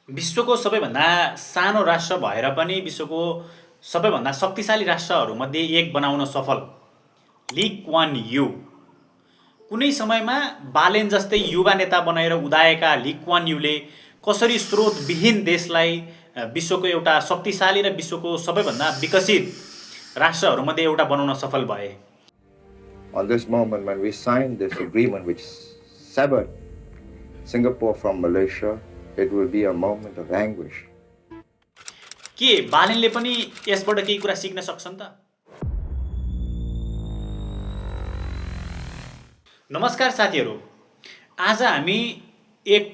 विश्वको सबैभन्दा सानो राष्ट्र भएर पनि विश्वको सबैभन्दा शक्तिशाली राष्ट्रहरूमध्ये एक बनाउन सफल ली क्वान यू कुनै समयमा बालेन जस्तै युवा नेता बनाएर उदाएका ली क्वान यूले कसरी स्रोतविहीन देशलाई विश्वको एउटा शक्तिशाली र विश्वको सबैभन्दा विकसित राष्ट्रहरूमध्ये एउटा बनाउन सफल भए। On this moment when we signed this agreement which severed Singapore from Malaysia, it will be a moment of anguish. के बालेनले पनि यसबाट केही कुरा सिक्न सक्छन् त? नमस्कार साथीहरू, आज हामी एक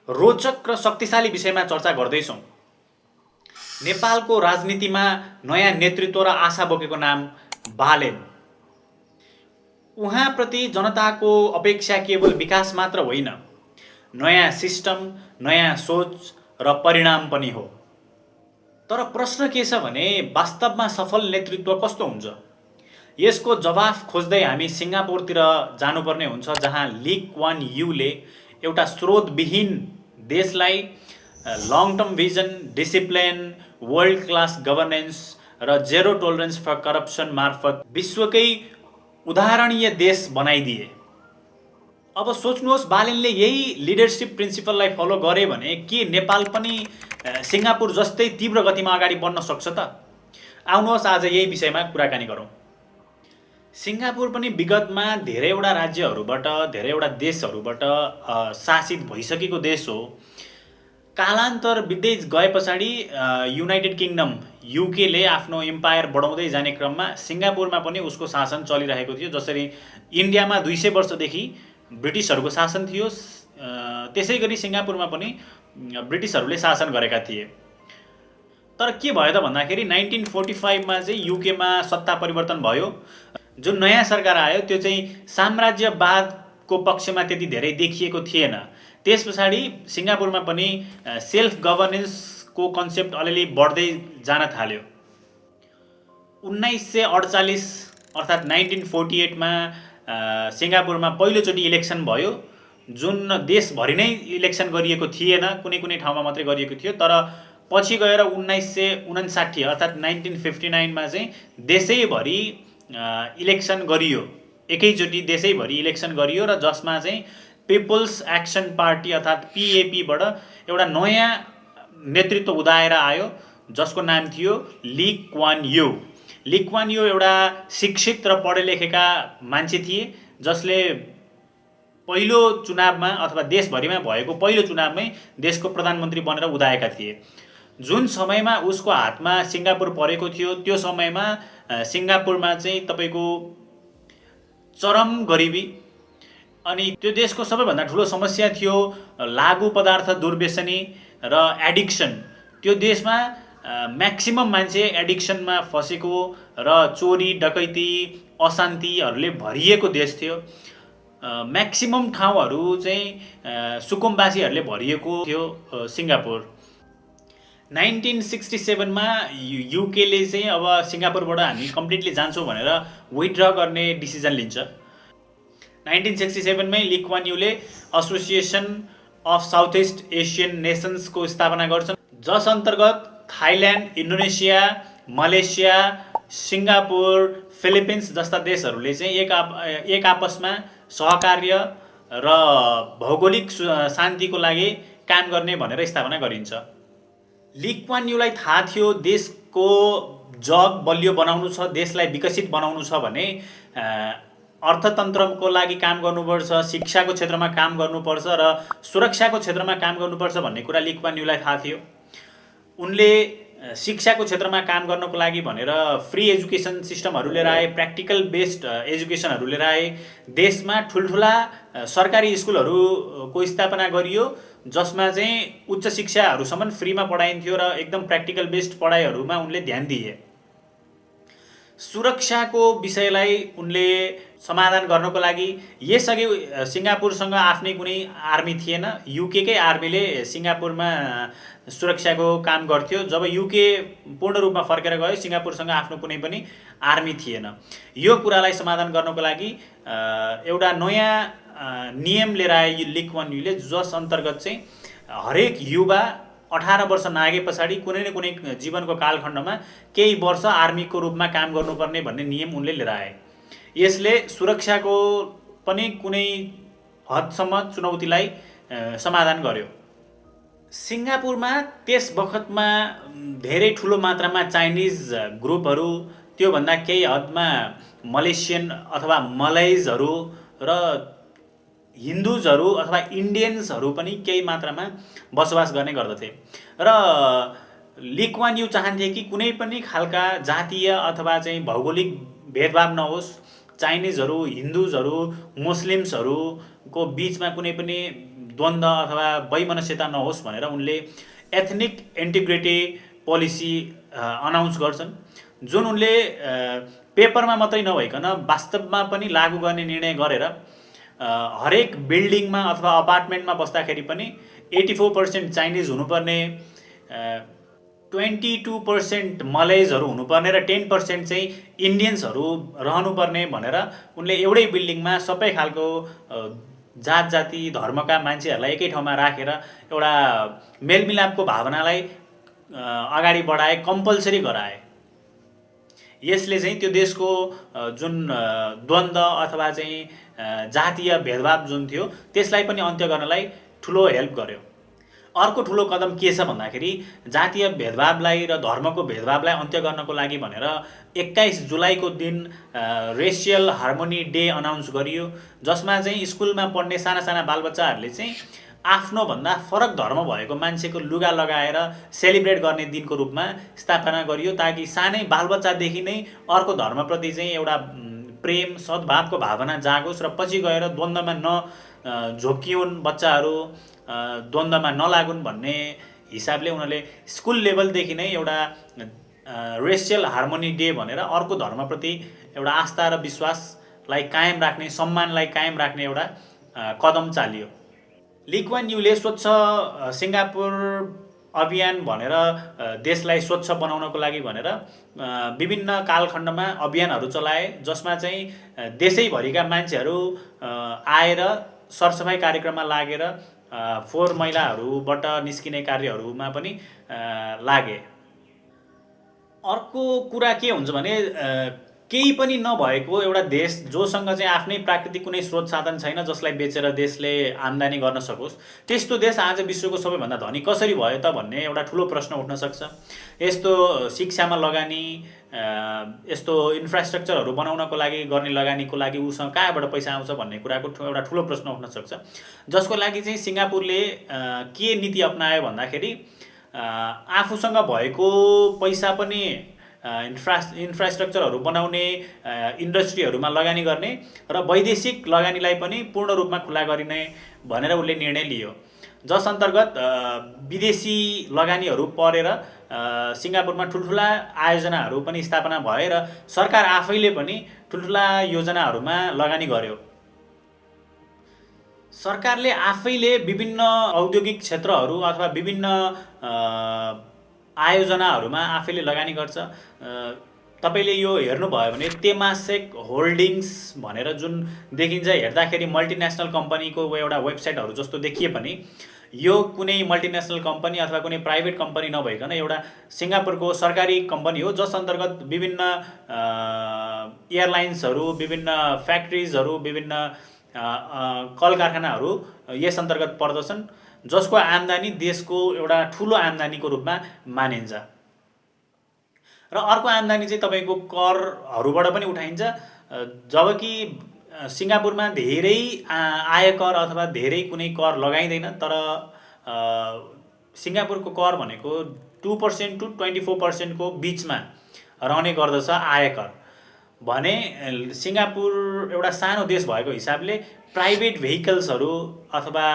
रोचक र शक्तिशाली विषयमा चर्चा गर्दैछौँ। नेपालको राजनीतिमा नयाँ नेतृत्व र आशा बोकेको नाम बालेन। उहाँप्रति जनताको अपेक्षा केवल विकास मात्र होइन, नयाँ सिस्टम, नयाँ सोच र परिणाम पनि हो। तर प्रश्न के छ भने वास्तवमा सफल नेतृत्व कस्तो हुन्छ? यसको जवाफ खोज्दै हामी सिङ्गापुरतिर जानुपर्ने हुन्छ, जहाँ ली क्वान यूले एउटा स्रोतविहीन देशलाई long term vision, discipline, world class governance र जेरो टोलरेन्स फर करप्सन मार्फत विश्वकै उदाहरणीय देश बनाइदिए। अब सोच्नुहोस्, बालेनले यही लिडरसिप प्रिन्सिपललाई फलो गरे भने के नेपाल पनि सिङ्गापुर जस्तै तीव्र गतिमा अगाडि बढ्न सक्छ त? आउनुहोस् आज यही विषयमा कुराकानी गरौँ। सिङ्गापुर पनि विगतमा धेरैवटा राज्यहरूबाट, धेरैवटा देशहरूबाट शासित भइसकेको देश हो। कालान्तर बित्दै गए पछाडि युनाइटेड किङडम युकेले आफ्नो इम्पायर बढाउँदै जाने क्रममा सिङ्गापुरमा पनि उसको शासन चलिरहेको थियो। जसरी इन्डियामा 200 वर्षदेखि ब्रिटिसहरूको शासन थियो, त्यसै गरी सिङ्गापुरमा पनि ब्रिटिसहरूले शासन गरेका थिए। तर के भयो त भन्दाखेरि 1945 मा चाहिँ युकेमा सत्ता परिवर्तन भयो। जुन नयाँ सरकार आयो त्यो चाहिँ साम्राज्यवादको पक्षमा त्यति धेरै देखिएको थिएन। त्यस पछाडि सिङ्गापुरमा पनि सेल्फ गभर्नेन्सको कन्सेप्ट अलिअलि बढ्दै जान थाल्यो। 1948 अर्थात् 1948 मा सिङ्गापुरमा पहिलोचोटि इलेक्सन भयो, जुन देशभरि नै इलेक्सन गरिएको थिएन, कुनै कुनै ठाउँमा मात्रै गरिएको थियो। तर पछि गएर 1959 अर्थात् 1959 मा चाहिँ देशैभरि इलेक्सन गरियो, एकैचोटि देशैभरि इलेक्सन गरियो र जसमा चाहिँ पिपल्स एक्सन पार्टी अर्थात् पिएपीबाट एउटा नयाँ नेतृत्व उदाएर आयो, जसको नाम थियो Lee Kuan Yew. Lee Kuan Yew एउटा शिक्षित र पढे लेखेका मान्छे थिए, जसले पहिलो चुनावमा अथवा देशभरिमा भएको पहिलो चुनावमै देशको प्रधानमन्त्री बनेर उदाएका थिए। जुन समयमा उसको हातमा सिङ्गापुर परेको थियो त्यो समयमा सिङ्गापुरमा चाहिँ तपाईँको चरम गरिबी, अनि त्यो देशको सबैभन्दा ठुलो समस्या थियो लागु पदार्थ दुर्व्यसनी र एडिक्सन। त्यो देशमा म्याक्सिमम मान्छे एडिक्सनमा फसेको र चोरी डकैती अशान्तिहरूले भरिएको देश थियो। म्याक्सिमम ठाउँहरू चाहिँ सुकुम्बासीहरूले भरिएको थियो सिङ्गापुर। 1967 मा युकेले चाहिँ अब सिङ्गापुरबाट हामी कम्प्लिटली जान्छौँ भनेर विथड्र गर्ने डिसिजन लिन्छ। 1967 मै ली क्वान यूले association of south east Asian नेसन्सको स्थापना गर्छन्, जस अन्तर्गत Thailand, Indonesia, Malaysia, Singapore, Philippines जस्ता देशहरूले चाहिँ एक आपसमा सहकार्य र भौगोलिक शान्तिको लागि काम गर्ने भनेर स्थापना गरिन्छ। ली क्वान यूलाई थाहा थियो देशको जग बलियो बनाउनु छ, देशलाई विकसित बनाउनु छ भने अर्थतन्त्रको लागि काम गर्नुपर्छ, शिक्षाको क्षेत्रमा काम गर्नुपर्छ र सुरक्षाको क्षेत्रमा काम गर्नुपर्छ भन्ने कुरा ली क्वान यूलाई थाहा थियो। उनले शिक्षाको क्षेत्रमा काम गर्नको लागि भनेर फ्री एजुकेसन सिस्टमहरू लिएर आए, प्र्याक्टिकल बेस्ड एजुकेसनहरू लिएर आए। देशमा ठुल्ठुला सरकारी स्कुलहरूको स्थापना गरियो, जसमा चाहिँ उच्च शिक्षाहरूसम्म फ्रीमा पढाइन्थ्यो र एकदम प्र्याक्टिकल बेस्ड पढाइहरूमा उनले ध्यान दिए। सुरक्षाको विषयलाई उनले समाधान गर्नको लागि यसअघि सिङ्गापुरसँग आफ्नै कुनै आर्मी थिएन। युकेकै आर्मीले सिङ्गापुरमा सुरक्षाको काम गर्थ्यो। जब युके पूर्ण रूपमा फर्केर गयो, सिङ्गापुरसँग आफ्नो कुनै पनि आर्मी थिएन। यो कुरालाई समाधान गर्नको लागि एउटा नयाँ नियम लिएर आए ली क्वान यूले, जस अन्तर्गत चाहिँ हरेक युवा 18 वर्ष नागे पछाडि कुनै न कुनै जीवनको कालखण्डमा केही वर्ष आर्मीको रूपमा काम गर्नुपर्ने भन्ने नियम उनले लिएर आए। यसले सुरक्षाको पनि कुनै हदसम्म चुनौतीलाई समाधान गर्यो। सिङ्गापुरमा त्यस बखतमा धेरै ठुलो मात्रामा चाइनिज ग्रुपहरू, त्योभन्दा केही हदमा मलेसियन अथवा मलैजहरू र हिन्दुजहरू अथवा इन्डियन्सहरू पनि केही मात्रामा बसोबास गर्ने गर्दथे। र ली कुआन यू चाहन्थे कि कुनै पनि खालका जातीय अथवा चाहिँ भौगोलिक भेदभाव नहोस्, चाइनिजहरू, हिन्दुजहरू, मुस्लिम्सहरूको बिचमा कुनै पनि द्वन्द्व अथवा वैमनस्यता नहोस् भनेर उनले एथनिक इन्टिग्रिटी पोलिसी अनाउन्स गर्छन्, जुन उनले पेपरमा मात्रै नभइकन वास्तवमा पनि लागू गर्ने निर्णय गरेर हरेक बिल्डिङमा अथवा अपार्टमेन्टमा बस्दाखेरि पनि 84% चाइनिज हुनुपर्ने, 22% मलेजहरू हुनुपर्ने र 10% चाहिँ इन्डियन्सहरू रहनुपर्ने भनेर उनले एउटै बिल्डिङमा सबै खालको जात जाति धर्मका मान्छेहरूलाई एकै ठाउँमा राखेर एउटा मेलमिलापको भावनालाई अगाडि बढाए, कम्पलसरी गराए। यसले चाहिँ त्यो देशको जुन द्वन्द्व अथवा चाहिँ जातीय भेदभाव जुन थियो त्यसलाई पनि अन्त्य गर्नलाई ठुलो हेल्प गर्यो। अर्को ठुलो कदम के छ भन्दाखेरि जातीय भेदभावलाई र धर्मको भेदभावलाई अन्त्य गर्नको लागि भनेर 21 जुलाईको दिन रेसियल हार्मोनी डे अनाउन्स गरियो, जसमा चाहिँ स्कुलमा पढ्ने साना साना बालबच्चाहरूले चाहिँ आफ्नो भन्दा फरक धर्म भएको मान्छेको लुगा लगाएर सेलिब्रेट गर्ने दिनको रूपमा स्थापना गरियो, ताकि सानै बालबच्चादेखि नै अर्को धर्मप्रति चाहिँ एउटा प्रेम सद्भावको भावना जागोस् र पछि गएर द्वन्द्वमा झोकिउन् बच्चाहरू, द्वन्द्वमा नलागुन् भन्ने हिसाबले उनीहरूले स्कुल लेभलदेखि नै एउटा रेसियल हार्मोनी डे भनेर अर्को धर्मप्रति एउटा आस्था र विश्वासलाई कायम राख्ने, सम्मानलाई कायम राख्ने एउटा कदम चालियो। ली कुआन यूले स्वच्छ सिङ्गापुर अभियान भनेर देशलाई स्वच्छ बनाउनको लागि भनेर विभिन्न कालखण्डमा अभियानहरू चलाए, जसमा चाहिँ देशैभरिका मान्छेहरू आएर सरसफाइ कार्यक्रममा लागेर फोहोर मैलाहरूबाट निस्किने कार्यहरूमा पनि लागे। अर्को कुरा के हुन्छ भने केही पनि नभएको एउटा देश जोसँग चाहिँ आफ्नै प्राकृतिक कुनै स्रोत साधन छैन जसलाई बेचेर देशले आम्दानी गर्न सकोस्, त्यस्तो देश आज विश्वको सबैभन्दा धनी कसरी भयो त भन्ने एउटा ठुलो प्रश्न उठ्न सक्छ। यस्तो शिक्षामा लगानी, यस्तो इन्फ्रास्ट्रक्चरहरू बनाउनको लागि गर्ने लगानीको लागि उसँग कहाँबाट पैसा आउँछ भन्ने कुराको एउटा ठुलो प्रश्न उठ्न सक्छ, जसको लागि चाहिँ सिङ्गापुरले के नीति अपनायो भन्दाखेरि आफूसँग भएको पैसा पनि इन्फ्रास्ट्रक्चरहरू बनाउने, इन्डस्ट्रीहरूमा लगानी गर्ने र वैदेशिक लगानीलाई पनि पूर्ण रूपमा खुला गरिने भनेर उसले निर्णय लियो, जस अन्तर्गत विदेशी लगानीहरू परेर सिङ्गापुरमा ठुल्ठुला आयोजनाहरू पनि स्थापना भए र सरकार आफैले पनि ठुल्ठुला योजनाहरूमा लगानी गर्यो। सरकारले आफैले विभिन्न औद्योगिक क्षेत्रहरू अथवा विभिन्न आयोजनाहरूमा आफैले लगानी गर्छ। तपाईले यो हेर्नुभयो भने तेमासेक होल्डिङ्स भनेर जुन देखिन्छ, हेर्दाखेरि मल्टिनेसनल कम्पनीको एउटा वेबसाइटहरू जस्तो देखिए पनि यो कुनै मल्टिनेसनल कम्पनी अथवा कुनै प्राइभेट कम्पनी नभइकन एउटा सिङ्गापुरको सरकारी कम्पनी हो, जस अन्तर्गत विभिन्न एयरलाइन्सहरू, विभिन्न फ्याक्ट्रिजहरू, विभिन्न कल कारखानाहरू यस अन्तर्गत पर्दछन्, जसको आम्दानी देशको एउटा ठुलो आम्दानीको रूपमा मानिन्छ। र अर्को आम्दानी चाहिँ तपाईँको करहरूबाट पनि उठाइन्छ, जबकि सिङ्गापुरमा धेरै आयकर अथवा धेरै कुनै कर लगाइँदैन, तर सिङ्गापुरको कर भनेको 2% to 24% को बिचमा रहने गर्दछ आयकर। भने सिङ्गापुर एउटा सानो देश भएको हिसाबले प्राइभेट भेहिकल्सहरू अथवा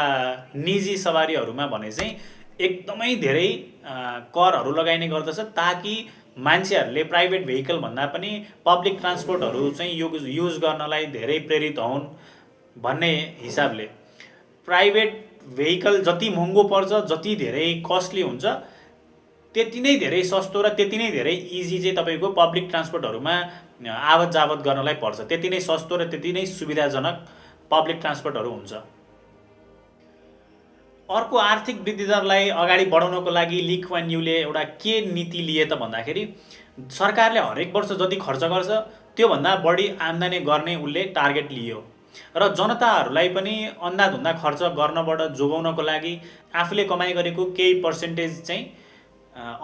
निजी सवारीहरूमा भने चाहिँ एकदमै धेरै करहरू लगाइने गर्दछ, ताकि मान्छेहरूले प्राइभेट भेहिकल भन्दा पनि पब्लिक ट्रान्सपोर्टहरू चाहिँ युज गर्नलाई धेरै प्रेरित हुन् भन्ने हिसाबले। प्राइभेट भेहिकल जति महँगो पर्छ, जति धेरै कस्टली हुन्छ, त्यति नै धेरै सस्तो र त्यति नै धेरै इजी चाहिँ तपाईँको पब्लिक ट्रान्सपोर्टहरूमा आवत जावत गर्नलाई पर्छ। त्यति नै सस्तो र त्यति नै सुविधाजनक पब्लिक ट्रान्सपोर्टहरू हुन्छ। अर्को आर्थिक वृद्धि दरलाई अगाडि बढाउनको लागि ली कुवान यूले एउटा के नीति लिए त भन्दाखेरि सरकारले हरेक वर्ष जति खर्च गर्छ त्योभन्दा बढी आम्दानी गर्ने उसले टार्गेट लियो र जनताहरूलाई पनि अन्धाधुन्दा खर्च गर्नबाट जोगाउनको लागि आफूले कमाइ गरेको केही पर्सेन्टेज चाहिँ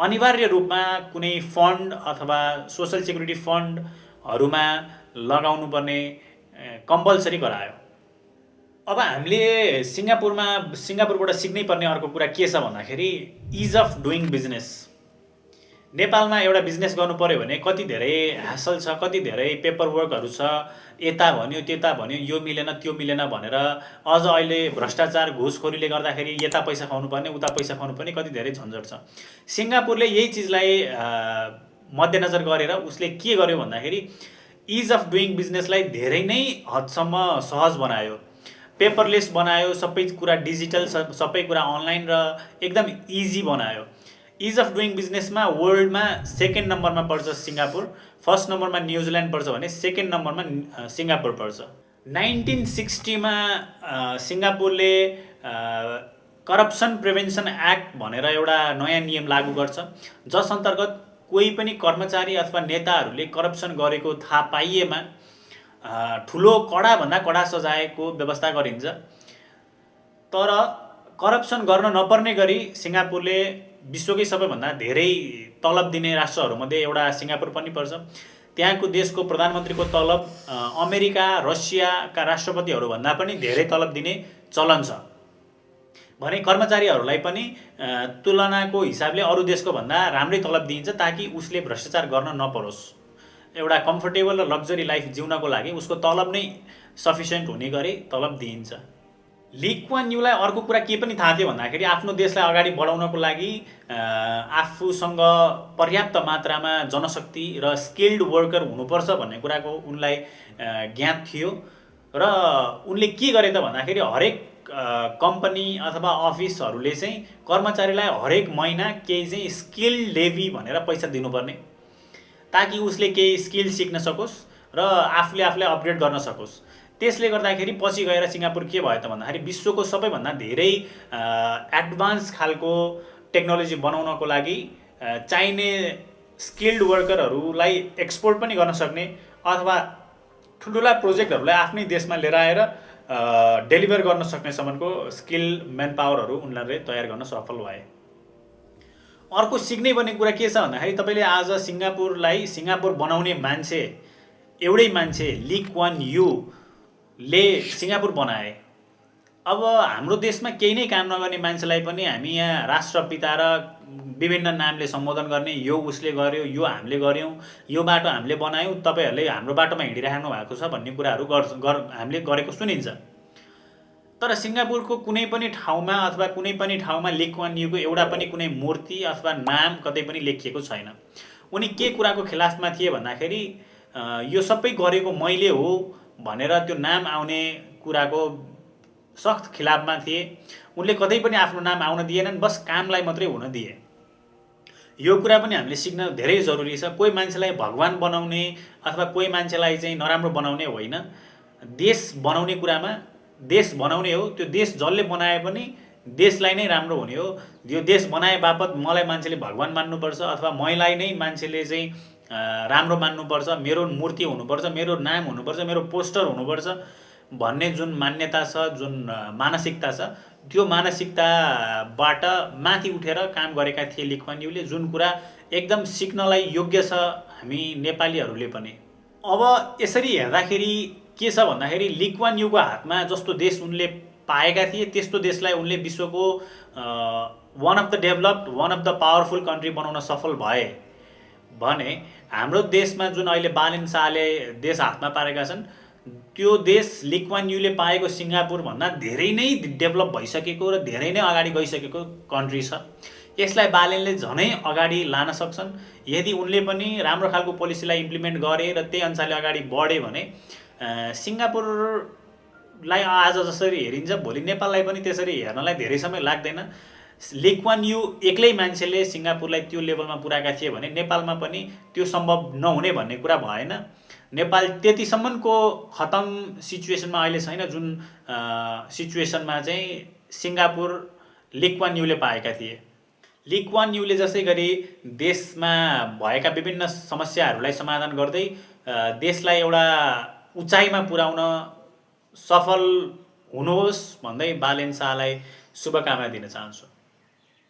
अनिवार्य रूपमा कुनै फन्ड अथवा सोसल सेक्युरिटी फन्डहरूमा लगाउनु पर्ने कम्पलसरी गरायो। अब हामीले सिङ्गापुरबाट सिक्नै पर्ने अर्को कुरा के छ भन्दाखेरि इज अफ डुइङ बिजनेस। नेपालमा एउटा बिजनेस गर्नु पर्यो भने कति धेरै ह्यासल छ, कति धेरै पेपर वर्कहरू छ, यता भन्यो त्यता भन्यो, यो मिलेन त्यो मिलेन भनेर अझ अहिले भ्रष्टाचार घुसखोरीले गर्दाखेरि यता पैसा खुवाउनु पर्ने उता पैसा खुवाउनु पर्ने कति धेरै झन्झट छ। सिङ्गापुरले यही चिजलाई मध्यनजर गरेर उसले के गर्यो भन्दाखेरि इज अफ डुइङ बिजनेसलाई धेरै नै हदसम्म सहज बनायो, पेपरलेस बनायो, सबै कुरा डिजिटल, सबै कुरा अनलाइन र एकदम इजी बनायो। इज अफ डुइङ बिजनेसमा वर्ल्डमा सेकेन्ड नम्बरमा पर्छ सिङ्गापुर, फर्स्ट नम्बरमा न्युजिल्यान्ड पर्छ भने सेकेन्ड नम्बरमा सिङ्गापुर पर्छ। 1960मा सिङ्गापुरले करप्सन प्रिभेन्सन एक्ट भनेर एउटा नयाँ नियम लागू गर्छ, जस अन्तर्गत कोही पनि कर्मचारी अथवा नेताहरूले करप्सन गरेको थाहा पाइएमा ठुलो कडाभन्दा कडा सजायको व्यवस्था गरिन्छ। तर करप्सन गर्न नपर्ने गरी सिङ्गापुरले विश्वकै सबैभन्दा धेरै तलब दिने राष्ट्रहरूमध्ये एउटा सिङ्गापुर पनि पर्छ। त्यहाँको देशको प्रधानमन्त्रीको तलब अमेरिका रसियाका राष्ट्रपतिहरूभन्दा पनि धेरै तलब दिने चलन छ भने कर्मचारीहरूलाई पनि तुलनाको हिसाबले अरू देशको भन्दा राम्रै तलब दिइन्छ ताकि उसले भ्रष्टाचार गर्न नपरोस्। एउटा कम्फर्टेबल र लग्जरी लाइफ जिउनको लागि उसको तलब नै सफिसियन्ट हुने गरी तलब दिइन्छ। ली कुवान यूलाई अर्को कुरा के पनि थाहा थियो भन्दाखेरि आफ्नो देशलाई अगाडि बढाउनको लागि आफूसँग पर्याप्त मात्रामा जनशक्ति र स्किल्ड वर्कर हुनुपर्छ भन्ने कुराको उनलाई ज्ञात थियो र उनले के गरे त भन्दाखेरि हरेक कम्पनी अथवा अफिसहरूले चाहिँ कर्मचारीलाई हरेक महिना केही चाहिँ स्किल लेभी भनेर पैसा दिनुपर्ने ताकि उसले केही स्किल सिक्न सकोस् र आफूले अपग्रेड गर्न सकोस्। त्यसले गर्दाखेरि पछि गएर सिङ्गापुर के भयो त भन्दाखेरि विश्वको सबैभन्दा धेरै एडभान्स खालको टेक्नोलोजी बनाउनको लागि चाहिने स्किल्ड वर्करहरूलाई एक्सपोर्ट पनि गर्न सक्ने अथवा ठुल्ठुला प्रोजेक्टहरूलाई आफ्नै देशमा लिएर आएर डेलिभर गर्न सक्ने सम्मको स्किल म्यान पावरहरू उनीहरूले तयार गर्न सफल भए। अर्को सिक्नै पर्ने कुरा के छ भन्दाखेरि तपाईँले आज सिङ्गापुर बनाउने मान्छे एउटै मान्छे ली कुवान यूले सिङ्गापुर बनाए। अब हाम्रो देशमा केही नै काम नगर्ने मान्छेलाई पनि हामी यहाँ राष्ट्रपिता र विभिन्न नामले सम्बोधन गर्ने, यो उसले गर्यो, यो हामीले गऱ्यौँ, यो बाटो हामीले बनायौँ, तपाईँहरूले हाम्रो बाटोमा हिँडिराख्नु भएको छ भन्ने कुराहरू हामीले गरेको सुनिन्छ। तर सिङ्गापुरको कुनै पनि ठाउँमा अथवा कुनै पनि ठाउँमा ली कुवान यूको एउटा पनि कुनै मूर्ति अथवा नाम कतै पनि लेखिएको छैन। उनी के कुराको खिलाफमा थिए भन्दाखेरि यो सबै गरेको मैले हो भनेर त्यो नाम आउने कुराको सख्त खिलाफमा थिए। उनले कतै पनि आफ्नो नाम आउन दिएनन्, बस कामलाई मात्रै हुन दिए। यो कुरा पनि हामीले सिक्न धेरै जरुरी छ। कोही मान्छेलाई भगवान बनाउने अथवा कोही मान्छेलाई चाहिँ नराम्रो बनाउने होइन। देश बनाउने कुरामा देश बनाउने हो, त्यो देश जसले बनाए पनि देशलाई नै राम्रो हुने हो। यो देश बनाए बापत मलाई मान्छेले भगवान मान्नुपर्छ अथवा मलाई नै मान्छेले चाहिँ राम्रो मान्नुपर्छ, मेरो मूर्ति हुनुपर्छ, मेरो नाम हुनुपर्छ, मेरो पोस्टर हुनुपर्छ भन्ने जुन मान्यता छ, जुन मानसिकता छ, त्यो मानसिकताबाट माथि उठेर काम गरेका थिए ली कुवान यूले, जुन कुरा एकदम सिक्नलाई योग्य छ हामी नेपालीहरूले पनि। अब यसरी हेर्दाखेरि के छ भन्दाखेरि ली कुवान यूको हातमा जस्तो देश उनले पाएका थिए त्यस्तो देशलाई उनले विश्वको one of the developed, one of the powerful country बनाउन सफल भए भने हाम्रो देशमा जुन अहिले बालेन शाहले देश हातमा पारेका छन् त्यो देश ली कुवान यूले पाएको सिङ्गापुर भन्दा धेरै नै डेभलप भइसकेको र धेरै नै अगाडि गइसकेको कन्ट्री छ। यसलाई बालेनले झनै अगाडि लान सक्छन् यदि उनले पनि राम्रो खालको पोलिसीलाई इम्प्लिमेन्ट गरे र त्यही अनुसारले अगाडि बढे भने सिङ्गापुरलाई आज जसरी हेरिन्छ भोलि नेपाललाई पनि त्यसरी हेर्नलाई धेरै समय लाग्दैन। ली कुवान यू एक्लै मान्छेले सिङ्गापुरलाई त्यो लेभलमा पुर्याएका थिए भने नेपालमा पनि त्यो सम्भव नहुने भन्ने कुरा भएन। नेपाल त्यतिसम्मको खतम सिचुएसनमा अहिले छैन जुन सिचुएसनमा चाहिँ सिङ्गापुर ली कुआन यूले पाएका थिए। ली कुआन यूले जसै गरी देशमा भएका विभिन्न समस्याहरूलाई समाधान गर्दै देशलाई एउटा उचाइमा पुर्याउन सफल हुनुहोस् भन्दै बालेन शाहलाई शुभकामना दिन चाहन्छु।